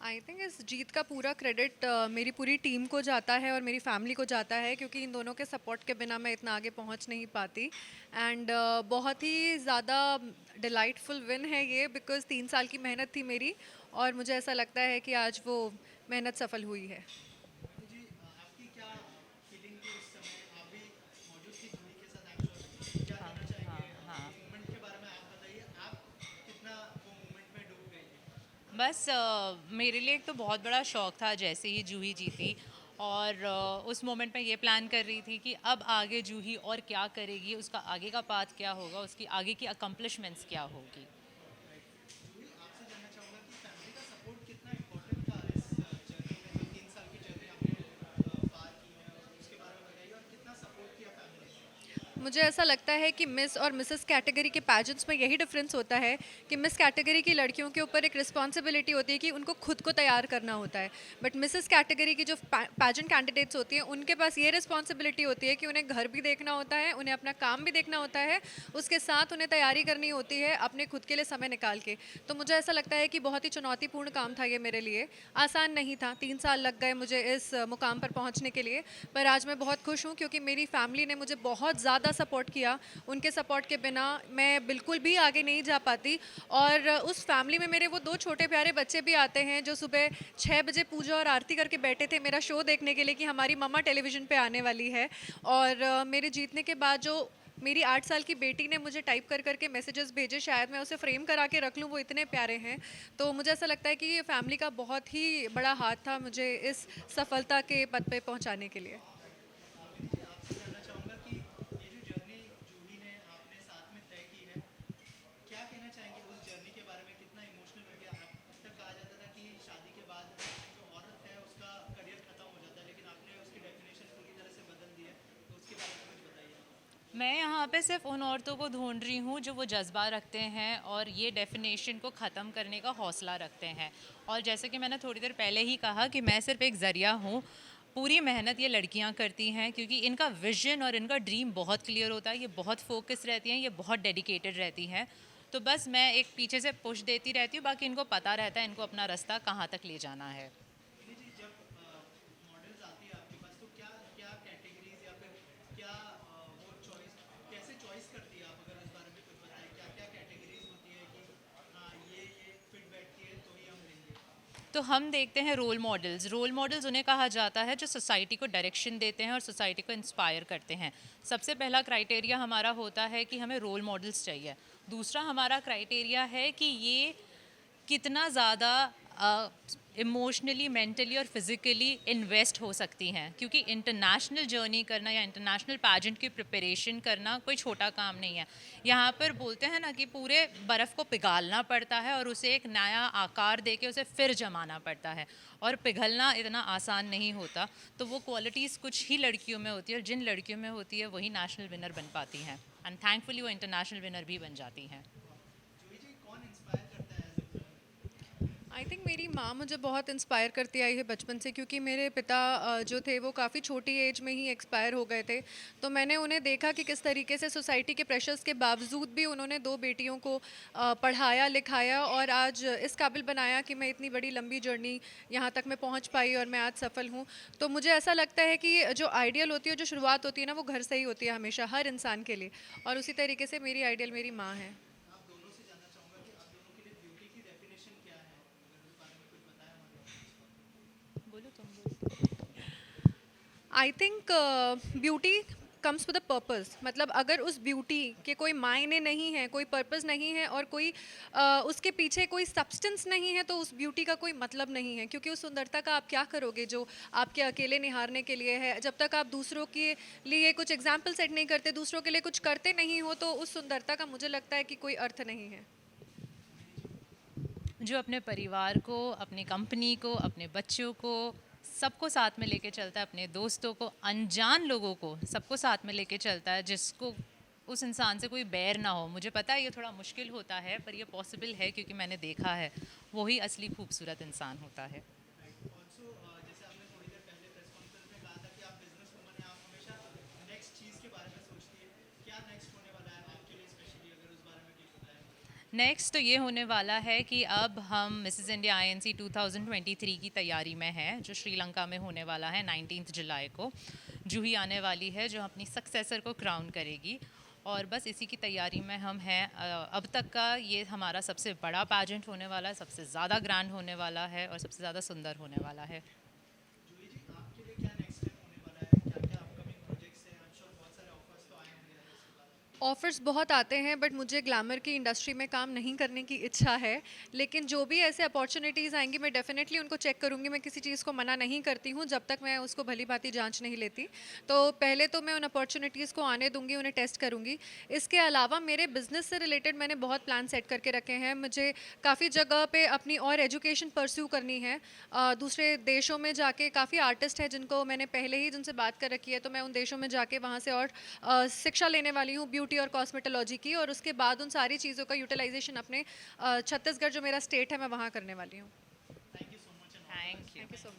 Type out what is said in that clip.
I think इस जीत का पूरा क्रेडिट मेरी पूरी टीम को जाता है और मेरी फैमिली को जाता है, क्योंकि इन दोनों के सपोर्ट के बिना मैं इतना आगे पहुंच नहीं पाती। एंड बहुत ही ज़्यादा डिलाइटफुल विन है ये, बिकॉज़ 3 साल की मेहनत थी मेरी, और मुझे ऐसा लगता है कि आज वो मेहनत सफल हुई है। जी आपकी क्या फीलिंग थी उस समय? आप भी मौजूद थी जूही के साथ, आई एम श्योर। क्या हाँ कहना हाँ चाहेंगे हाँ। ये मोमेंट के बारे में? आप बताइए, आप कितना वो मोमेंट में डूब गई थी? बस मेरे लिए एक तो बहुत बड़ा शौक था जैसे ही जूही जीती। और उस मोमेंट में ये प्लान कर रही थी कि अब आगे जूही और क्या करेगी, उसका आगे का पाथ क्या होगा, उसकी आगे की अकम्पलिशमेंट्स क्या होगी। राइट। जूही, आपसे जानना चाहूँगा कि फैमिली का सपोर्ट कितना इम्पोर्टेंट था इस जर्नी में, जो 3 साल की जर्नी आपने पार की है, उसके बारे में बताइए। और कितना सपोर्ट किया फैमिली ने? मुझे ऐसा लगता है कि मिस और मिसेस कैटेगरी के पैजेंट्स में यही डिफरेंस होता है कि मिस कैटेगरी की लड़कियों के ऊपर एक रिस्पॉन्सिबिलिटी होती है कि उनको खुद को तैयार करना होता है। बट मिसेस कैटेगरी की जो पैजेंट कैंडिडेट्स होती हैं, उनके पास ये रिस्पॉन्सिबिलिटी होती है कि उन्हें घर भी देखना होता है, उन्हें अपना काम भी देखना होता है, उसके साथ उन्हें तैयारी करनी होती है अपने खुद के लिए समय निकाल के। तो मुझे ऐसा लगता है कि बहुत ही चुनौतीपूर्ण काम था ये मेरे लिए। आसान नहीं था, 3 साल लग गए मुझे इस मुकाम पर पहुंचने के लिए। पर आज मैं बहुत खुश हूँ, क्योंकि मेरी फैमिली ने मुझे बहुत ज़्यादा सपोर्ट किया। उनके सपोर्ट के बिना मैं बिल्कुल भी आगे नहीं जा पाती। और उस फैमिली में मेरे वो 2 छोटे प्यारे बच्चे भी आते हैं, जो सुबह 6 बजे पूजा और आरती करके बैठे थे मेरा शो देखने के लिए कि हमारी मम्मा टेलीविज़न पे आने वाली है। और मेरे जीतने के बाद जो मेरी 8 साल की बेटी ने मुझे टाइप कर करके मैसेजेस भेजे, शायद मैं उसे फ्रेम करा के रख लूँ, वो इतने प्यारे हैं। तो मुझे ऐसा लगता है कि ये फैमिली का बहुत ही बड़ा हाथ था मुझे इस सफलता के पद पे पहुंचाने के लिए। राइट। मोहिनी जी, आपसे जानना चाहूँगा कि ये जो जर्नी जूही ने आपने साथ में तय की है, क्या कहना चाहेंगे उस जर्नी के बारे में? कितना इमोशनल हो गया? अब तक कहा जाता था कि शादी के बाद जो औरत है उसका करियर खत्म हो जाता है, लेकिन आपने उसकी डेफिनेशन पूरी तरह से बदल दी है। तो उसके बारे में कुछ बताइए। मैं यहाँ पे सिर्फ उन औरतों को ढूंढ रही हूँ जो वो जज्बा रखते हैं और ये डेफिनेशन को ख़त्म करने का हौसला रखते हैं। और जैसे कि मैंने थोड़ी देर पहले ही कहा कि मैं सिर्फ एक ज़रिया हूँ। पूरी मेहनत ये लड़कियाँ करती हैं क्योंकि इनका विजन और इनका ड्रीम बहुत क्लियर होता है। ये बहुत फोकस रहती हैं, ये बहुत डेडिकेटेड रहती हैं। तो बस मैं एक पीछे से पुश देती रहती हूँ, बाकी इनको पता रहता है इनको अपना रास्ता कहाँ तक ले जाना है। मोहिनी जी, जब मॉडल्स आती है आपके पास, तो क्या क्या कैटेगरीज या फिर क्या वो चॉइस कैसे चॉइस करती है आप? अगर उस बारे में कुछ बताएं, क्या क्या कैटेगरीज होती है कि हाँ ये फिट बैठती है तो ही हम लेंगे? तो हम देखते हैं रोल मॉडल्स। रोल मॉडल्स उन्हें कहा जाता है जो सोसाइटी को डायरेक्शन देते हैं और सोसाइटी को इंस्पायर करते हैं। सबसे पहला क्राइटेरिया हमारा होता है कि हमें रोल मॉडल्स चाहिए। दूसरा हमारा क्राइटेरिया है कि ये कितना ज़्यादा इमोशनली, मेंटली और फिज़िकली इन्वेस्ट हो सकती हैं, क्योंकि इंटरनेशनल जर्नी करना या इंटरनेशनल पैजेंट की प्रिपरेशन करना कोई छोटा काम नहीं है। यहाँ पर बोलते हैं ना कि पूरे बर्फ़ को पिघालना पड़ता है और उसे एक नया आकार देके उसे फिर जमाना पड़ता है। और पिघलना इतना आसान नहीं होता। तो वो क्वालिटीज़ कुछ ही लड़कियों में होती है, और जिन लड़कियों में होती है वही नेशनल विनर बन पाती हैं। एंड थैंकफुली वो इंटरनेशनल विनर भी बन जाती हैं। जूही जी, कौन इंस्पायर करता है as a woman? I think मेरी माँ मुझे बहुत इंस्पायर करती आई है बचपन से, क्योंकि मेरे पिता जो थे वो काफ़ी छोटी एज में ही एक्सपायर हो गए थे। तो मैंने उन्हें देखा कि किस तरीके से सोसाइटी के प्रेशर्स के बावजूद भी उन्होंने 2 बेटियों को पढ़ाया लिखाया और आज इस काबिल बनाया कि मैं इतनी बड़ी लंबी जर्नी यहाँ तक मैं पहुँच पाई और मैं आज सफल हूँ। तो मुझे ऐसा लगता है कि जो आइडियल होती है, जो शुरुआत होती है ना, वो घर से ही होती है हमेशा हर इंसान के लिए। और उसी तरीके से मेरी आइडियल मेरी माँ है। आप दोनों से जानना चाहूँगा कि आप दोनों के लिए ब्यूटी की डेफिनेशन क्या है? अगर उस बारे में कुछ बताएं हमारे ऑडियंस को। बोलो तुम बोलो। I think beauty comes with a purpose. मतलब अगर उस ब्यूटी के कोई मायने नहीं है, कोई पर्पस नहीं है, और कोई उसके पीछे कोई सब्सटेंस नहीं है, तो उस ब्यूटी का कोई मतलब नहीं है। क्योंकि उस सुंदरता का आप क्या करोगे जो आपके अकेले निहारने के लिए है? जब तक आप दूसरों के लिए कुछ एग्जाम्पल सेट नहीं करते, दूसरों के लिए कुछ करते नहीं हो, तो उस सुंदरता का मुझे लगता है कि कोई अर्थ नहीं है। मोहिनी जी। जो अपने परिवार को, अपनी कंपनी को, अपने बच्चों को, सबको साथ में लेके चलता है, अपने दोस्तों को, अनजान लोगों को, सबको साथ में लेके चलता है, जिसको उस इंसान से कोई बैर ना हो। मुझे पता है ये थोड़ा मुश्किल होता है, पर ये पॉसिबल है क्योंकि मैंने देखा है। वही असली खूबसूरत इंसान होता है। राइट। ऑल्सो जैसे आपने थोड़ी देर पहले प्रेस कॉन्फ्रेंस में कहा था कि आप बिजनेस वूमन हैं, आप हमेशा नेक्स्ट चीज़ के बारे में सोचती है। क्या नेक्स्ट होने वाला है आपके लिए स्पेशली? अगर उस बारे में कुछ बताएं हमारे को। नेक्स्ट तो ये होने वाला है कि अब हम मिसेस इंडिया INC 2023 की तैयारी में हैं, जो श्रीलंका में होने वाला है 19 जुलाई को। जूही आने वाली है जो अपनी सक्सेसर को क्राउन करेगी, और बस इसी की तैयारी में हम हैं। अब तक का ये हमारा सबसे बड़ा पैजेंट होने वाला है, सबसे ज़्यादा ग्रैंड होने वाला है और सबसे ज़्यादा सुंदर होने वाला है। जूही जी, आपके लिए क्या नेक्स्ट स्टेप होने वाला है? क्या क्या अपकमिंग प्रोजेक्ट्स हैं? आई एम श्योर बहुत सारे ऑफर्स तो आए होंगे इसके बाद। ऑफ़र्स बहुत आते हैं बट मुझे ग्लैमर की इंडस्ट्री में काम नहीं करने की इच्छा है, लेकिन जो भी ऐसे अपॉर्चुनिटीज़ आएंगी मैं डेफिनेटली उनको चेक करूंगी। मैं किसी चीज़ को मना नहीं करती हूँ जब तक मैं उसको भली भांति जांच नहीं लेती। तो पहले तो मैं उन अपॉर्चुनिटीज़ को आने दूंगी, उन्हें टेस्ट करूंगी। इसके अलावा मेरे बिजनेस से रिलेटेड मैंने बहुत प्लान सेट करके रखे हैं। मुझे काफ़ी जगह पे अपनी और एजुकेशन परस्यू करनी है। दूसरे देशों में जाके काफ़ी आर्टिस्ट हैं जिनको मैंने पहले ही जिनसे बात कर रखी है, तो मैं उन देशों में जाके वहाँ से और शिक्षा लेने वाली हूँ ब्यूटी और कॉस्मेटोलॉजी की, और उसके बाद उन सारी चीज़ों का यूटिलाइजेशन अपने छत्तीसगढ़ जो मेरा स्टेट है मैं वहाँ करने वाली हूँ। Thank you so much and thank you. Thank you so much.